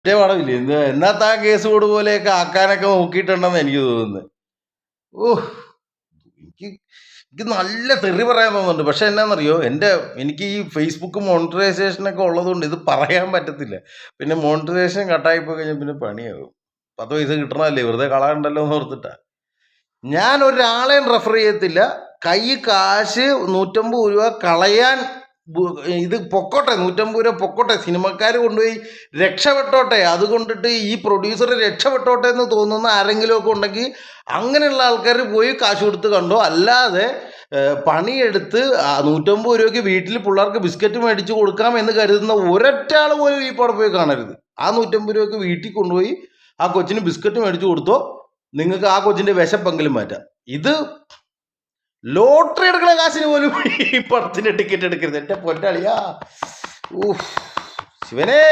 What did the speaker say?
ഒറ്റ പടമില്ലേ എന്നാ case code പോലെയൊക്കെ ആക്കാനൊക്കെ നോക്കിയിട്ടുണ്ടെന്ന് എനിക്ക് തോന്നുന്നത്. ഓഹ് എനിക്ക് എനിക്ക് നല്ല തെറി പറയാൻ തോന്നുന്നുണ്ട്. പക്ഷെ എന്നാന്നറിയോ, എനിക്ക് ഈ ഫേസ്ബുക്ക് മോണിറ്ററൈസേഷനൊക്കെ ഉള്ളതുകൊണ്ട് ഇത് പറയാൻ പറ്റത്തില്ല. പിന്നെ മോണിറ്ററൈസേഷൻ കട്ടായി പോയി കഴിഞ്ഞാൽ പിന്നെ പണിയാകും. 10 പൈസ കിട്ടണമല്ലേ, വെറുതെ കളയണ്ടല്ലോ എന്ന് ഓർത്തിട്ടാ. ഞാൻ ഒരാളെയും റെഫർ ചെയ്യത്തില്ല. കൈ കാശ് 150 രൂപ കളയാൻ ഇത് പൊക്കോട്ടെ, 150 രൂപ പൊക്കോട്ടെ, സിനിമക്കാർ കൊണ്ടുപോയി രക്ഷപ്പെട്ടോട്ടെ, അതുകൊണ്ടിട്ട് ഈ പ്രൊഡ്യൂസർ രക്ഷപ്പെട്ടോട്ടെ എന്ന് തോന്നുന്ന ആരെങ്കിലും ഒക്കെ ഉണ്ടെങ്കിൽ അങ്ങനെയുള്ള ആൾക്കാർ പോയി കാശ് കൊടുത്ത് കണ്ടോ. അല്ലാതെ പണിയെടുത്ത് 150 രൂപയ്ക്ക് വീട്ടിൽ പിള്ളേർക്ക് ബിസ്ക്കറ്റ് മേടിച്ച് കൊടുക്കാം എന്ന് കരുതുന്ന ഒരൊറ്റ ആൾ പോലും ഈ പടം പോയി കാണരുത്. ആ 150 രൂപയ്ക്ക് വീട്ടിൽ കൊണ്ടുപോയി ആ കൊച്ചിന് ബിസ്ക്കറ്റ് മേടിച്ച് കൊടുത്തോ, നിങ്ങൾക്ക് ആ കൊച്ചിന്റെ വിശപ്പെങ്കിലും മാറ്റാം. ഇത് ലോട്ടറി എടുക്കുന്ന കാശിന് പോലും ഈ പടത്തിന്റെ ടിക്കറ്റ് എടുക്കരുത്. എന്റെ പൊന്നളിയാ, ശിവനേ.